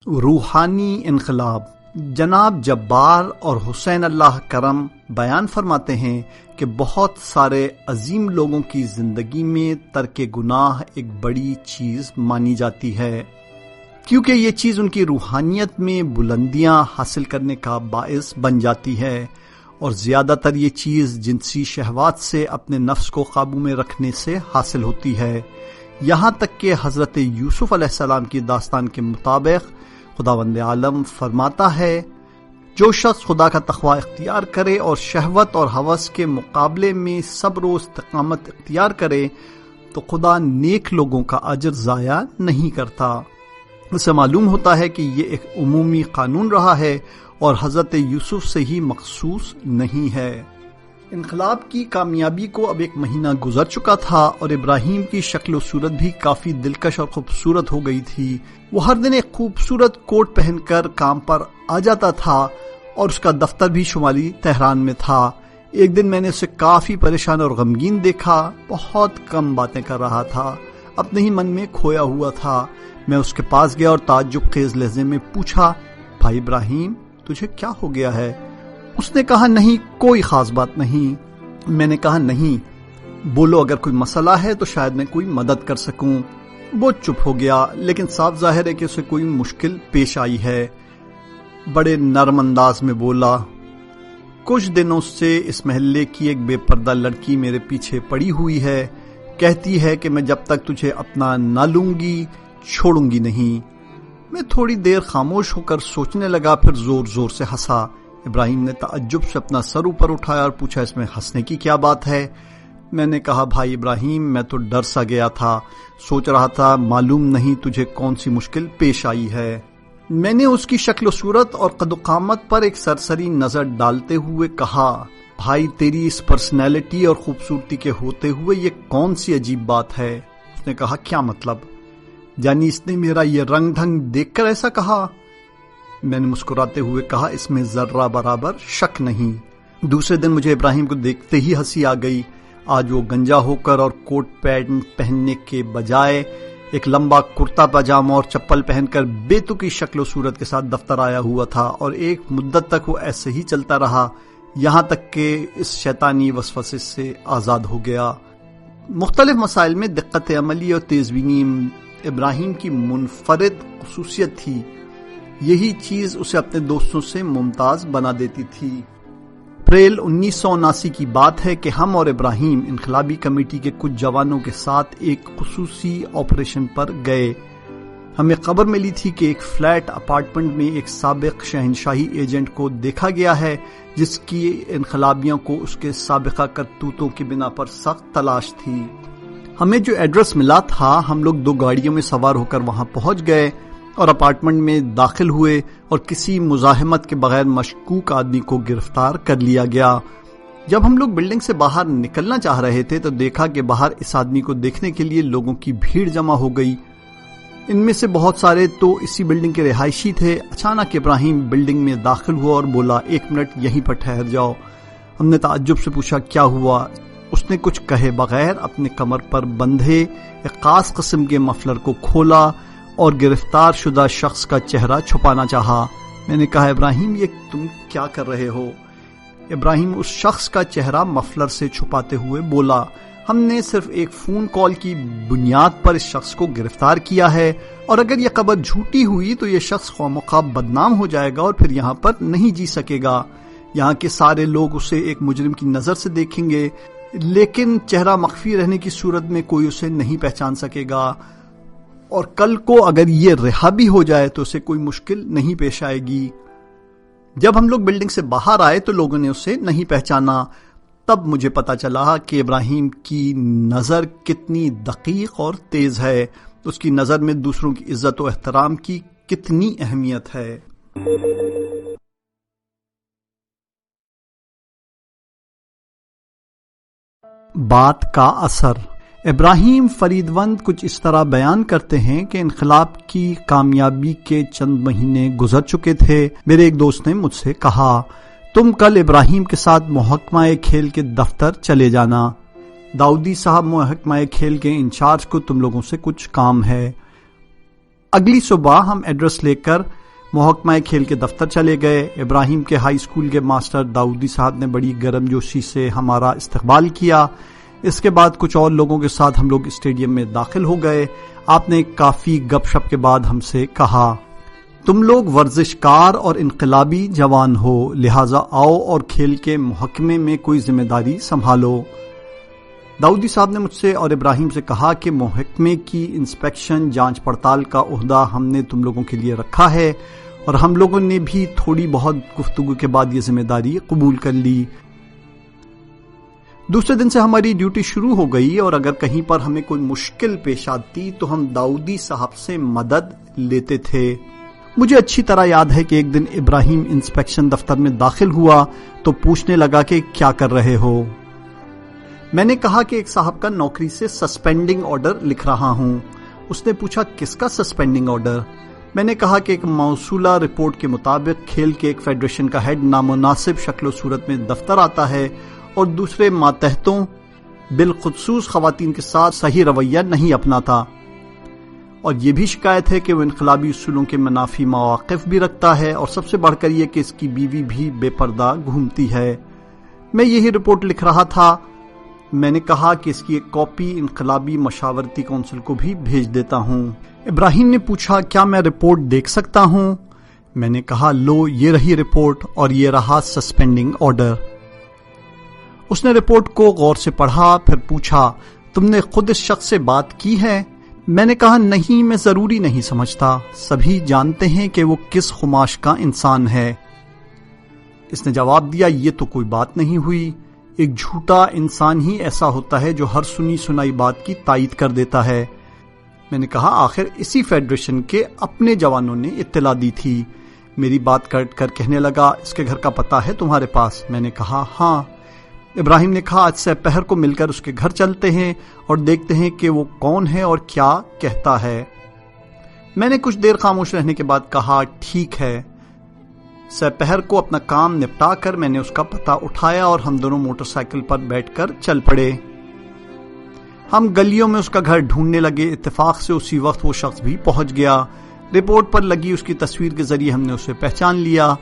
روحانی انقلاب۔ جناب جبار اور حسین اللہ کرم بیان فرماتے ہیں کہ بہت سارے عظیم لوگوں کی زندگی میں ترک گناہ ایک بڑی چیز مانی جاتی ہے، کیونکہ یہ چیز ان کی روحانیت میں بلندیاں حاصل کرنے کا باعث بن جاتی ہے، اور زیادہ تر یہ چیز جنسی شہوات سے اپنے نفس کو قابو میں رکھنے سے حاصل ہوتی ہے۔ یہاں تک کہ حضرت یوسف علیہ السلام کی داستان کے مطابق خداوند عالم فرماتا ہے، جو شخص خدا کا تقوی اختیار کرے اور شہوت اور ہوس کے مقابلے میں صبر و استقامت اختیار کرے تو خدا نیک لوگوں کا اجر ضائع نہیں کرتا۔ اس سے معلوم ہوتا ہے کہ یہ ایک عمومی قانون رہا ہے اور حضرت یوسف سے ہی مخصوص نہیں ہے۔ انقلاب کی کامیابی کو اب 1 مہینہ گزر چکا تھا اور ابراہیم کی شکل و صورت بھی کافی دلکش اور خوبصورت ہو گئی تھی۔ وہ ہر دن ایک خوبصورت کوٹ پہن کر کام پر آ جاتا تھا اور اس کا دفتر بھی شمالی تہران میں تھا۔ ایک دن میں نے اسے کافی پریشان اور غمگین دیکھا، بہت کم باتیں کر رہا تھا، اپنے ہی من میں کھویا ہوا تھا۔ میں اس کے پاس گیا اور تعجب خیز لہجے میں پوچھا، بھائی ابراہیم تجھے کیا ہو گیا ہے؟ اس نے کہا، نہیں کوئی خاص بات نہیں۔ میں نے کہا، نہیں بولو، اگر کوئی مسئلہ ہے تو شاید میں کوئی مدد کر سکوں۔ وہ چپ ہو گیا، لیکن صاف ظاہر ہے کہ اسے کوئی مشکل پیش آئی ہے۔ بڑے نرم انداز میں بولا، کچھ دنوں سے اس محلے کی ایک بے پردہ لڑکی میرے پیچھے پڑی ہوئی ہے، کہتی ہے کہ میں جب تک تجھے اپنا نہ لوں گی چھوڑوں گی نہیں۔ میں تھوڑی دیر خاموش ہو کر سوچنے لگا، پھر زور زور سے ہنسا۔ ابراہیم نے تعجب سے اپنا سر اوپر اٹھایا اور پوچھا، اس میں ہنسنے کی کیا بات ہے؟ میں نے کہا، بھائی ابراہیم میں تو ڈر سا گیا تھا، سوچ رہا تھا معلوم نہیں تجھے کون سی مشکل پیش آئی ہے۔ میں نے اس کی شکل و صورت اور قد و قامت پر ایک سرسری نظر ڈالتے ہوئے کہا، بھائی تیری اس پرسنالٹی اور خوبصورتی کے ہوتے ہوئے یہ کون سی عجیب بات ہے؟ اس نے کہا، کیا مطلب؟ یعنی اس نے میرا یہ رنگ ڈھنگ دیکھ کر ایسا کہا؟ میں نے مسکراتے ہوئے کہا، اس میں ذرہ برابر شک نہیں۔ دوسرے دن مجھے ابراہیم کو دیکھتے ہی ہنسی آ گئی۔ آج وہ گنجا ہو کر اور کوٹ پینٹ پہننے کے بجائے ایک لمبا کرتا پاجامہ اور چپل پہن کر بے تکی شکل و صورت کے ساتھ دفتر آیا ہوا تھا، اور ایک مدت تک وہ ایسے ہی چلتا رہا، یہاں تک کہ اس شیطانی وسوسے سے آزاد ہو گیا۔ مختلف مسائل میں دقت عملی اور تیز بینی ابراہیم کی منفرد خصوصیت تھی، یہی چیز اسے اپنے دوستوں سے ممتاز بنا دیتی تھی۔ اپریل 1979 کی بات ہے کہ ہم اور ابراہیم انقلابی کمیٹی کے کچھ جوانوں کے ساتھ ایک خصوصی آپریشن پر گئے۔ ہمیں خبر ملی تھی کہ ایک فلیٹ اپارٹمنٹ میں ایک سابق شہنشاہی ایجنٹ کو دیکھا گیا ہے، جس کی انقلابیوں کو اس کے سابقہ کرتوتوں کی بنا پر سخت تلاش تھی۔ ہمیں جو ایڈریس ملا تھا، ہم لوگ 2 گاڑیوں میں سوار ہو کر وہاں پہنچ گئے اور اپارٹمنٹ میں داخل ہوئے اور کسی مزاحمت کے بغیر مشکوک آدمی کو گرفتار کر لیا گیا۔ جب ہم لوگ بلڈنگ سے باہر نکلنا چاہ رہے تھے تو دیکھا کہ باہر اس آدمی کو دیکھنے کے لیے لوگوں کی بھیڑ جمع ہو گئی۔ ان میں سے بہت سارے تو اسی بلڈنگ کے رہائشی تھے۔ اچانک ابراہیم بلڈنگ میں داخل ہوا اور بولا، 1 منٹ یہیں پر ٹھہر جاؤ۔ ہم نے تعجب سے پوچھا، کیا ہوا؟ اس نے کچھ کہے بغیر اپنے کمر پر بندھے ایک خاص قسم کے مفلر کو کھولا اور گرفتار شدہ شخص کا چہرہ چھپانا چاہا۔ میں نے کہا، ابراہیم یہ تم کیا کر رہے ہو؟ ابراہیم اس شخص کا چہرہ مفلر سے چھپاتے ہوئے بولا، ہم نے صرف ایک فون کال کی بنیاد پر اس شخص کو گرفتار کیا ہے، اور اگر یہ خبر جھوٹی ہوئی تو یہ شخص خواہ بدنام ہو جائے گا اور پھر یہاں پر نہیں جی سکے گا۔ یہاں کے سارے لوگ اسے ایک مجرم کی نظر سے دیکھیں گے، لیکن چہرہ مخفی رہنے کی صورت میں کوئی اسے نہیں پہچان سکے گا، اور کل کو اگر یہ رہا بھی ہو جائے تو اسے کوئی مشکل نہیں پیش آئے گی۔ جب ہم لوگ بلڈنگ سے باہر آئے تو لوگوں نے اسے نہیں پہچانا۔ تب مجھے پتا چلا کہ ابراہیم کی نظر کتنی دقیق اور تیز ہے، اس کی نظر میں دوسروں کی عزت و احترام کی کتنی اہمیت ہے۔ بات کا اثر۔ ابراہیم فریدوند کچھ اس طرح بیان کرتے ہیں کہ انقلاب کی کامیابی کے چند مہینے گزر چکے تھے۔ میرے ایک دوست نے مجھ سے کہا، تم کل ابراہیم کے ساتھ محکمہ کھیل کے دفتر چلے جانا، داؤدی صاحب محکمہ کھیل کے انچارج کو تم لوگوں سے کچھ کام ہے۔ اگلی صبح ہم ایڈریس لے کر محکمہ کھیل کے دفتر چلے گئے۔ ابراہیم کے ہائی اسکول کے ماسٹر داؤدی صاحب نے بڑی گرم جوشی سے ہمارا استقبال کیا۔ اس کے بعد کچھ اور لوگوں کے ساتھ ہم لوگ اسٹیڈیم میں داخل ہو گئے۔ آپ نے کافی گپ شپ کے بعد ہم سے کہا، تم لوگ ورزشکار اور انقلابی جوان ہو، لہٰذا آؤ اور کھیل کے محکمے میں کوئی ذمہ داری سنبھالو۔ داؤدی صاحب نے مجھ سے اور ابراہیم سے کہا کہ محکمے کی انسپیکشن جانچ پڑتال کا عہدہ ہم نے تم لوگوں کے لیے رکھا ہے، اور ہم لوگوں نے بھی تھوڑی بہت گفتگو کے بعد یہ ذمہ داری قبول کر لی۔ دوسرے دن سے ہماری ڈیوٹی شروع ہو گئی، اور اگر کہیں پر ہمیں کوئی مشکل پیش آتی تو ہم داؤدی صاحب سے مدد لیتے تھے۔ مجھے اچھی طرح یاد ہے کہ ایک دن ابراہیم انسپیکشن دفتر میں داخل ہوا تو پوچھنے لگا کہ کیا کر رہے ہو۔ میں نے کہا کہ ایک صاحب کا نوکری سے سسپینڈنگ آرڈر لکھ رہا ہوں۔ اس نے پوچھا کس کا سسپینڈنگ آرڈر؟ میں نے کہا کہ ایک موصولہ رپورٹ کے مطابق کھیل کے ایک فیڈریشن کا ہیڈ نامناسب شکل و صورت میں دفتر آتا ہے اور دوسرے ماتحتوں بالخصوص خواتین کے ساتھ صحیح رویہ نہیں اپناتا، اور یہ بھی شکایت ہے کہ وہ انقلابی اصولوں کے منافی مواقف بھی رکھتا ہے، اور سب سے بڑھ کر یہ کہ اس کی بیوی بھی بے پردہ گھومتی ہے۔ میں یہی رپورٹ لکھ رہا تھا۔ میں نے کہا کہ اس کی ایک کاپی انقلابی مشاورتی کونسل کو بھی بھیج دیتا ہوں۔ ابراہیم نے پوچھا کیا میں رپورٹ دیکھ سکتا ہوں؟ میں نے کہا لو یہ رہی رپورٹ اور یہ رہا سسپینڈنگ آرڈر۔ اس نے رپورٹ کو غور سے پڑھا، پھر پوچھا تم نے خود اس شخص سے بات کی ہے؟ میں نے کہا نہیں، میں ضروری نہیں سمجھتا، سبھی جانتے ہیں کہ وہ کس خماش کا انسان ہے۔ اس نے جواب دیا یہ تو کوئی بات نہیں ہوئی، ایک جھوٹا انسان ہی ایسا ہوتا ہے جو ہر سنی سنائی بات کی تائید کر دیتا ہے۔ میں نے کہا آخر اسی فیڈریشن کے اپنے جوانوں نے اطلاع دی تھی۔ میری بات کٹ کر کہنے لگا اس کے گھر کا پتہ ہے تمہارے پاس؟ میں نے کہا ہاں۔ ابراہیم نے کہا آج سہ پہر کو مل کر اس کے گھر چلتے ہیں اور دیکھتے ہیں کہ وہ کون ہے اور کیا کہتا ہے۔ میں نے کچھ دیر خاموش رہنے کے بعد کہا ٹھیک ہے۔ سہ پہر کو اپنا کام نپٹا کر میں نے اس کا پتہ اٹھایا اور ہم دونوں موٹر سائیکل پر بیٹھ کر چل پڑے۔ ہم گلیوں میں اس کا گھر ڈھونڈنے لگے، اتفاق سے اسی وقت وہ شخص بھی پہنچ گیا۔ رپورٹ پر لگی اس کی تصویر کے ذریعے ہم نے اسے پہچان لیا۔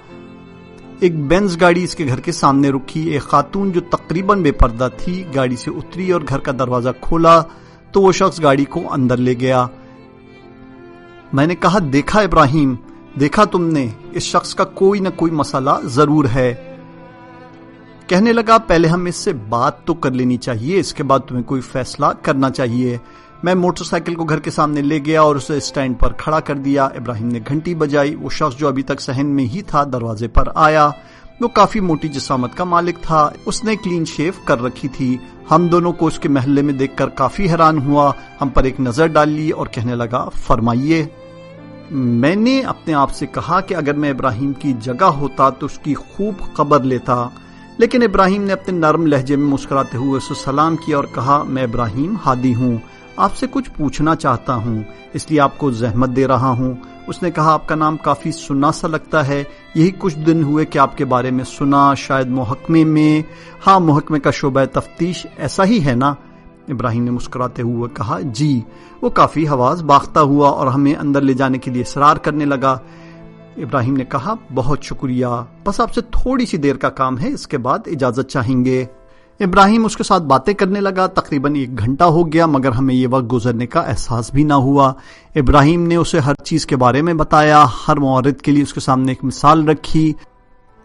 ایک بینز گاڑی اس کے گھر کے سامنے رکی، ایک خاتون جو تقریباً بے پردہ تھی گاڑی سے اتری اور گھر کا دروازہ کھولا تو وہ شخص گاڑی کو اندر لے گیا۔ میں نے کہا دیکھا ابراہیم، دیکھا تم نے، اس شخص کا کوئی نہ کوئی مسئلہ ضرور ہے۔ کہنے لگا پہلے ہم اس سے بات تو کر لینی چاہیے، اس کے بعد تمہیں کوئی فیصلہ کرنا چاہیے۔ میں موٹر سائیکل کو گھر کے سامنے لے گیا اور اسے اسٹینڈ پر کھڑا کر دیا۔ ابراہیم نے گھنٹی بجائی، وہ شخص جو ابھی تک صحن میں ہی تھا دروازے پر آیا۔ وہ کافی موٹی جسامت کا مالک تھا، اس نے کلین شیو کر رکھی تھی۔ ہم دونوں کو اس کے محلے میں دیکھ کر کافی حیران ہوا، ہم پر ایک نظر ڈال لی اور کہنے لگا فرمائیے۔ میں نے اپنے آپ سے کہا کہ اگر میں ابراہیم کی جگہ ہوتا تو اس کی خوب خبر لیتا، لیکن ابراہیم نے اپنے نرم لہجے میں مسکراتے ہوئے اسے سلام کیا اور کہا میں ابراہیم ہادی ہوں، آپ سے کچھ پوچھنا چاہتا ہوں، اس لیے آپ کو زحمت دے رہا ہوں۔ اس نے کہا آپ کا نام کافی سنا سا لگتا ہے، یہی کچھ دن ہوئے کہ آپ کے بارے میں سنا، شاید محکمے میں؟ ہاں محکمے کا شعبہ تفتیش ایسا ہی ہے نا؟ ابراہیم نے مسکراتے ہوئے کہا جی۔ وہ کافی حواس باختہ ہوا اور ہمیں اندر لے جانے کے لیے اصرار کرنے لگا۔ ابراہیم نے کہا بہت شکریہ، بس آپ سے تھوڑی سی دیر کا کام ہے، اس کے بعد اجازت چاہیں گے۔ ابراہیم اس کے ساتھ باتیں کرنے لگا، تقریباً 1 گھنٹہ ہو گیا مگر ہمیں یہ وقت گزرنے کا احساس بھی نہ ہوا۔ ابراہیم نے اسے ہر چیز کے بارے میں بتایا، ہر مورد کے لیے اس کے سامنے ایک مثال رکھی۔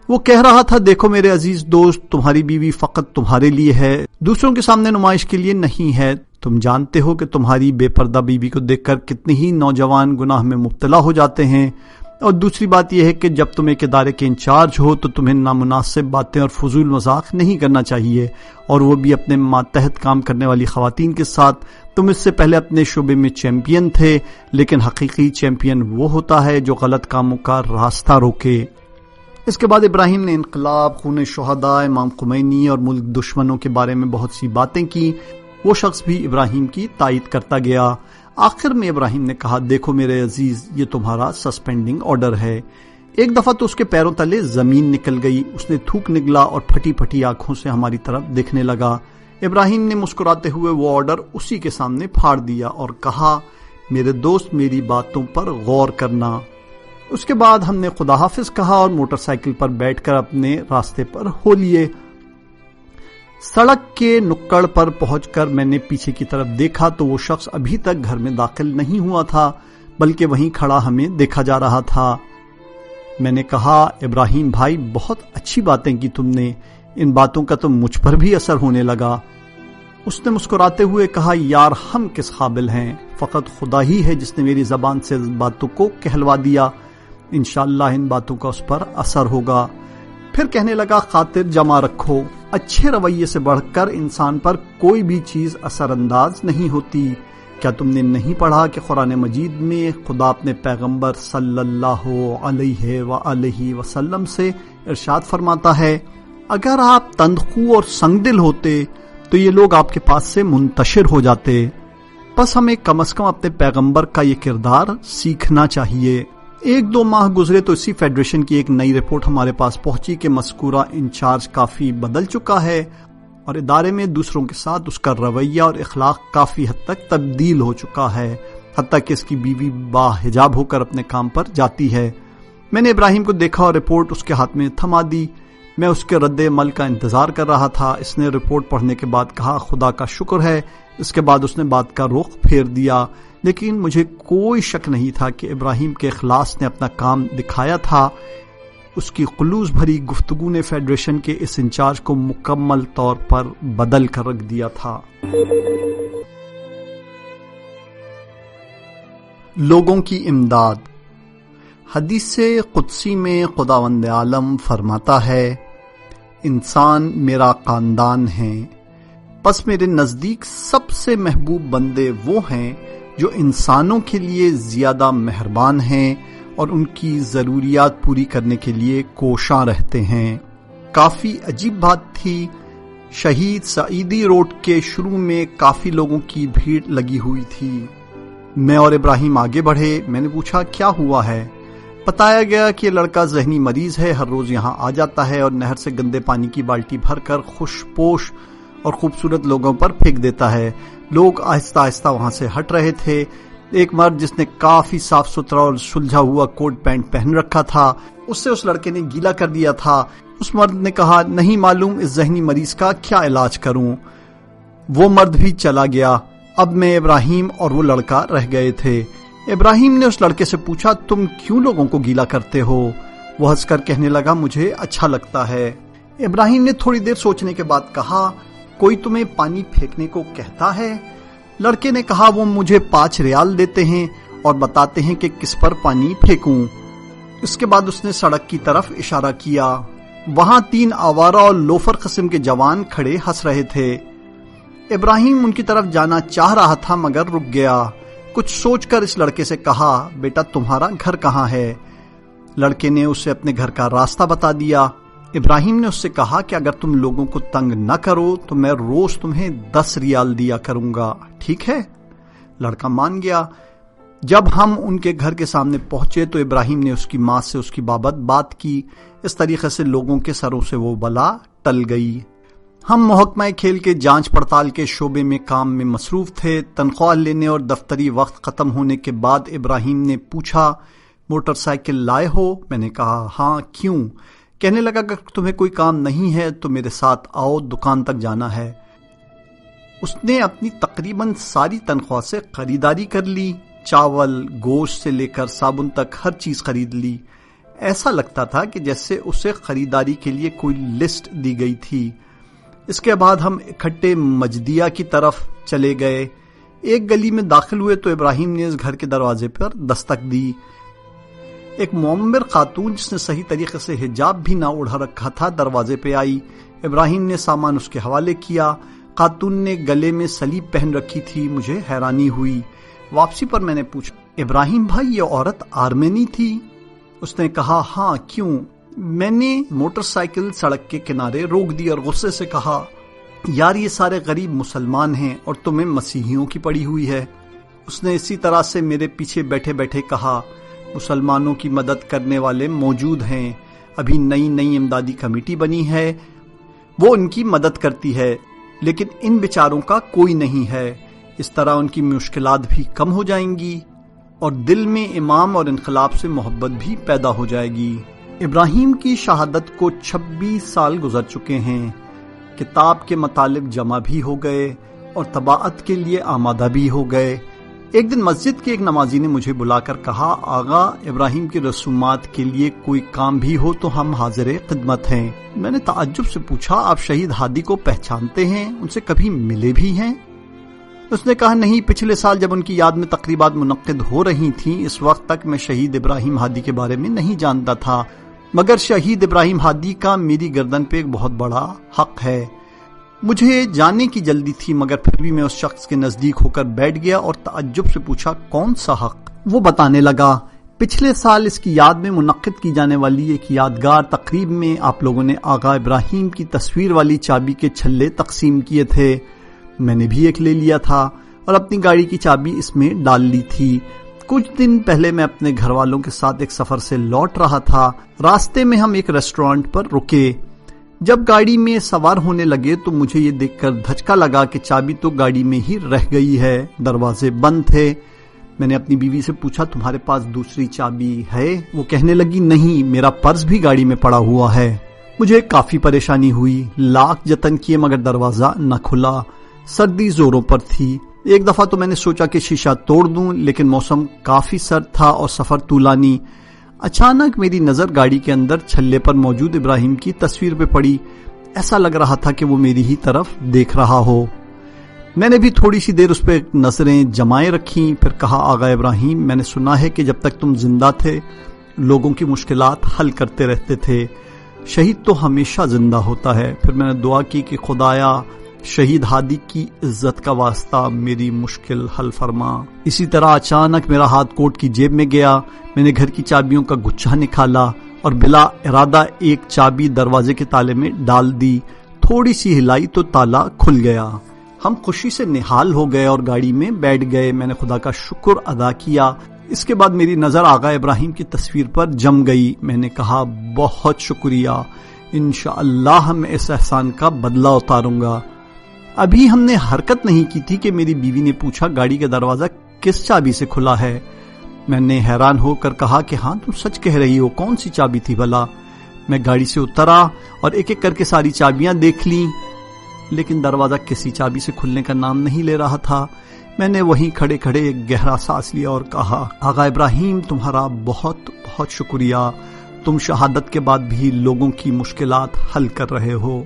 وہ کہہ رہا تھا دیکھو میرے عزیز دوست، تمہاری بیوی فقط تمہارے لیے ہے، دوسروں کے سامنے نمائش کے لیے نہیں ہے۔ تم جانتے ہو کہ تمہاری بے پردہ بیوی کو دیکھ کر کتنے ہی نوجوان گناہ میں مبتلا ہو جاتے ہیں، اور دوسری بات یہ ہے کہ جب تم ایک ادارے کے انچارج ہو تو تمہیں نامناسب باتیں اور فضول مذاق نہیں کرنا چاہیے، اور وہ بھی اپنے ماتحت کام کرنے والی خواتین کے ساتھ۔ تم اس سے پہلے اپنے شعبے میں چیمپئن تھے، لیکن حقیقی چیمپئن وہ ہوتا ہے جو غلط کاموں کا راستہ روکے۔ اس کے بعد ابراہیم نے انقلاب، خون شہداء، امام خمینی اور ملک دشمنوں کے بارے میں بہت سی باتیں کی۔ وہ شخص بھی ابراہیم کی تائید کرتا گیا۔ آخر میں ابراہیم نے کہا دیکھو میرے عزیز، یہ تمہارا سسپینڈنگ آرڈر ہے۔ ایک دفعہ تو اس کے پیروں تلے زمین نکل گئی، اس نے تھوک نگلا اور پھٹی پھٹی آنکھوں سے ہماری طرف دیکھنے لگا۔ ابراہیم نے مسکراتے ہوئے وہ آرڈر اسی کے سامنے پھاڑ دیا اور کہا میرے دوست میری باتوں پر غور کرنا۔ اس کے بعد ہم نے خدا حافظ کہا اور موٹر سائیکل پر بیٹھ کر اپنے راستے پر ہو لیے۔ سڑک کے نکڑ پر پہنچ کر میں نے پیچھے کی طرف دیکھا تو وہ شخص ابھی تک گھر میں داخل نہیں ہوا تھا، بلکہ وہیں کھڑا ہمیں دیکھا جا رہا تھا۔ میں نے کہا، ابراہیم بھائی بہت اچھی باتیں کی تم نے، ان باتوں کا تو مجھ پر بھی اثر ہونے لگا۔ اس نے مسکراتے ہوئے کہا، یار ہم کس قابل ہیں، فقط خدا ہی ہے جس نے میری زبان سے باتوں کو کہلوا دیا، انشاءاللہ ان باتوں کا اس پر اثر ہوگا۔ پھر کہنے لگا، خاطر جمع رکھو، اچھے رویے سے بڑھ کر انسان پر کوئی بھی چیز اثر انداز نہیں ہوتی۔ کیا تم نے نہیں پڑھا کہ قرآن مجید میں خدا اپنے پیغمبر صلی اللہ علیہ وآلہ وسلم سے ارشاد فرماتا ہے، اگر آپ تندخو اور سنگ دل ہوتے تو یہ لوگ آپ کے پاس سے منتشر ہو جاتے۔ بس ہمیں کم از کم اپنے پیغمبر کا یہ کردار سیکھنا چاہیے۔ 1-2 ماہ گزرے تو اسی فیڈریشن کی ایک نئی رپورٹ ہمارے پاس پہنچی کہ مذکورہ انچارج کافی بدل چکا ہے اور ادارے میں دوسروں کے ساتھ اس کا رویہ اور اخلاق کافی حد تک تبدیل ہو چکا ہے، حتیٰ کہ اس کی بیوی باحجاب ہو کر اپنے کام پر جاتی ہے۔ میں نے ابراہیم کو دیکھا اور رپورٹ اس کے ہاتھ میں تھما دی۔ میں اس کے رد عمل کا انتظار کر رہا تھا۔ اس نے رپورٹ پڑھنے کے بعد کہا، خدا کا شکر ہے۔ اس کے بعد اس نے بات کا رخ پھیر دیا، لیکن مجھے کوئی شک نہیں تھا کہ ابراہیم کے اخلاص نے اپنا کام دکھایا تھا۔ اس کی خلوص بھری گفتگو نے فیڈریشن کے اس انچارج کو مکمل طور پر بدل کر رکھ دیا تھا۔ لوگوں کی امداد۔ حدیث قدسی میں خداوند عالم فرماتا ہے، انسان میرا خاندان ہے، پس میرے نزدیک سب سے محبوب بندے وہ ہیں جو انسانوں کے لیے زیادہ مہربان ہیں اور ان کی ضروریات پوری کرنے کے لیے کوشاں رہتے ہیں۔ کافی عجیب بات تھی، شہید سعیدی روڈ کے شروع میں کافی لوگوں کی بھیڑ لگی ہوئی تھی۔ میں اور ابراہیم آگے بڑھے۔ میں نے پوچھا، کیا ہوا ہے؟ بتایا گیا کہ یہ لڑکا ذہنی مریض ہے، ہر روز یہاں آ جاتا ہے اور نہر سے گندے پانی کی بالٹی بھر کر خوش پوش اور خوبصورت لوگوں پر پھینک دیتا ہے۔ لوگ آہستہ آہستہ وہاں سے ہٹ رہے تھے۔ ایک مرد جس نے کافی صاف ستھرا اور سلجھا ہوا کوٹ پینٹ پہن رکھا تھا، اس سے اس لڑکے نے گیلا کر دیا تھا۔ اس مرد نے کہا، نہیں معلوم اس ذہنی مریض کا کیا علاج کروں۔ وہ مرد بھی چلا گیا۔ اب میں، ابراہیم اور وہ لڑکا رہ گئے تھے۔ ابراہیم نے اس لڑکے سے پوچھا، تم کیوں لوگوں کو گیلا کرتے ہو؟ وہ ہنس کر کہنے لگا، مجھے اچھا لگتا ہے۔ ابراہیم نے تھوڑی دیر سوچنے کے بعد کہا، کوئی تمہیں پانی پھینکنے کو کہتا ہے؟ لڑکے نے کہا، وہ مجھے 5 ریال دیتے ہیں اور بتاتے ہیں کہ کس پر پانی پھینکوں۔ اس کے بعد اس نے سڑک کی طرف اشارہ کیا۔ وہاں 3 آوارہ اور لوفر قسم کے جوان کھڑے ہنس رہے تھے۔ ابراہیم ان کی طرف جانا چاہ رہا تھا مگر رک گیا۔ کچھ سوچ کر اس لڑکے سے کہا، بیٹا تمہارا گھر کہاں ہے؟ لڑکے نے اسے اپنے گھر کا راستہ بتا دیا۔ ابراہیم نے اس سے کہا کہ اگر تم لوگوں کو تنگ نہ کرو تو میں روز تمہیں 10 ریال دیا کروں گا، ٹھیک ہے؟ لڑکا مان گیا۔ جب ہم ان کے گھر کے سامنے پہنچے تو ابراہیم نے اس کی ماں سے اس کی بابت بات کی۔ اس طریقے سے لوگوں کے سروں سے وہ بلا ٹل گئی۔ ہم محکمہ کھیل کے جانچ پڑتال کے شعبے میں کام میں مصروف تھے۔ تنخواہ لینے اور دفتری وقت ختم ہونے کے بعد ابراہیم نے پوچھا، موٹر سائیکل لائے ہو؟ میں نے کہا، ہاں، کیوں؟ کہنے لگا، اگر تمہیں کوئی کام نہیں ہے تو میرے ساتھ آؤ، دکان تک جانا ہے۔ اس نے اپنی تقریباً ساری تنخواہ سے خریداری کر لی، چاول، گوشت سے لے کر صابن تک ہر چیز خرید لی۔ ایسا لگتا تھا کہ جیسے اسے خریداری کے لیے کوئی لسٹ دی گئی تھی۔ اس کے بعد ہم اکٹھے مجدیہ کی طرف چلے گئے۔ ایک گلی میں داخل ہوئے تو ابراہیم نے اس گھر کے دروازے پر دستک دی۔ ایک معمر خاتون جس نے صحیح طریقے سے حجاب بھی نہ اوڑھا رکھا تھا دروازے پہ آئی۔ ابراہیم نے سامان اس کے حوالے کیا۔ خاتون نے گلے میں سلیب پہن رکھی تھی۔ مجھے حیرانی ہوئی۔ واپسی پر میں نے پوچھا، ابراہیم بھائی یہ عورت آرمینی تھی؟ اس نے کہا، ہاں، کیوں؟ میں نے موٹر سائیکل سڑک کے کنارے روک دی اور غصے سے کہا، یار یہ سارے غریب مسلمان ہیں اور تمہیں مسیحیوں کی پڑی ہوئی ہے۔ اس نے اسی طرح سے میرے پیچھے بیٹھے بیٹھے کہا، مسلمانوں کی مدد کرنے والے موجود ہیں، ابھی نئی امدادی کمیٹی بنی ہے، وہ ان کی مدد کرتی ہے، لیکن ان بیچاروں کا کوئی نہیں ہے۔ اس طرح ان کی مشکلات بھی کم ہو جائیں گی اور دل میں امام اور انقلاب سے محبت بھی پیدا ہو جائے گی۔ ابراہیم کی شہادت کو 26 سال گزر چکے ہیں، کتاب کے مطالب جمع بھی ہو گئے اور طباعت کے لیے آمادہ بھی ہو گئے۔ ایک دن مسجد کے ایک نمازی نے مجھے بلا کر کہا، آغا ابراہیم کی رسومات کے لیے کوئی کام بھی ہو تو ہم حاضر خدمت ہیں۔ میں نے تعجب سے پوچھا، آپ شہید ہادی کو پہچانتے ہیں؟ ان سے کبھی ملے بھی ہیں؟ اس نے کہا، نہیں، پچھلے سال جب ان کی یاد میں تقریبات منعقد ہو رہی تھیں اس وقت تک میں شہید ابراہیم ہادی کے بارے میں نہیں جانتا تھا، مگر شہید ابراہیم ہادی کا میری گردن پہ ایک بہت بڑا حق ہے۔ مجھے جاننے کی جلدی تھی مگر پھر بھی میں اس شخص کے نزدیک ہو کر بیٹھ گیا اور تعجب سے پوچھا، کون سا حق؟ وہ بتانے لگا، پچھلے سال اس کی یاد میں منعقد کی جانے والی ایک یادگار تقریب میں آپ لوگوں نے آقا ابراہیم کی تصویر والی چابی کے چھلے تقسیم کیے تھے۔ میں نے بھی ایک لے لیا تھا اور اپنی گاڑی کی چابی اس میں ڈال لی تھی۔ کچھ دن پہلے میں اپنے گھر والوں کے ساتھ ایک سفر سے لوٹ رہا تھا۔ راستے میں ہم ایک ریسٹورانٹ پر رکے۔ جب گاڑی میں سوار ہونے لگے تو مجھے یہ دیکھ کر دھچکا لگا کہ چابی تو گاڑی میں ہی رہ گئی ہے، دروازے بند تھے۔ میں نے اپنی بیوی سے پوچھا، تمہارے پاس دوسری چابی ہے؟ وہ کہنے لگی، نہیں، میرا پرس بھی گاڑی میں پڑا ہوا ہے۔ مجھے کافی پریشانی ہوئی، لاکھ جتن کیے مگر دروازہ نہ کھلا۔ سردی زوروں پر تھی۔ ایک دفعہ تو میں نے سوچا کہ شیشہ توڑ دوں، لیکن موسم کافی سرد تھا اور سفر طولانی۔ اچانک میری نظر گاڑی کے اندر چھلے پر موجود ابراہیم کی تصویر پہ پڑی۔ ایسا لگ رہا تھا کہ وہ میری ہی طرف دیکھ رہا ہو۔ میں نے بھی تھوڑی سی دیر اس پہ نظریں جمائے رکھیں، پھر کہا، آغا ابراہیم، میں نے سنا ہے کہ جب تک تم زندہ تھے لوگوں کی مشکلات حل کرتے رہتے تھے، شہید تو ہمیشہ زندہ ہوتا ہے۔ پھر میں نے دعا کی کہ خدایا شہید ہادی کی عزت کا واسطہ میری مشکل حل فرما۔ اسی طرح اچانک میرا ہاتھ کوٹ کی جیب میں گیا، میں نے گھر کی چابیوں کا گچھا نکالا اور بلا ارادہ ایک چابی دروازے کے تالے میں ڈال دی۔ تھوڑی سی ہلائی تو تالا کھل گیا۔ ہم خوشی سے نہال ہو گئے اور گاڑی میں بیٹھ گئے۔ میں نے خدا کا شکر ادا کیا۔ اس کے بعد میری نظر آقا ابراہیم کی تصویر پر جم گئی۔ میں نے کہا، بہت شکریہ، انشاءاللہ میں اس احسان کا بدلہ اتاروں گا۔ ابھی ہم نے حرکت نہیں کی تھی کہ میری بیوی نے پوچھا، گاڑی کا دروازہ کس چابی سے کھلا ہے؟ میں نے حیران ہو کر کہا کہ ہاں تم سچ کہہ رہی ہو، کون سی چابی تھی بھلا؟ میں گاڑی سے اترا اور ایک ایک کر کے ساری چابیاں دیکھ لیں، لیکن دروازہ کسی چابی سے کھلنے کا نام نہیں لے رہا تھا۔ میں نے وہیں کھڑے کھڑے ایک گہرا سانس لیا اور کہا، آقا ابراہیم تمہارا بہت بہت شکریہ، تم شہادت کے بعد بھی لوگوں کی مشکلات حل کر رہے ہو۔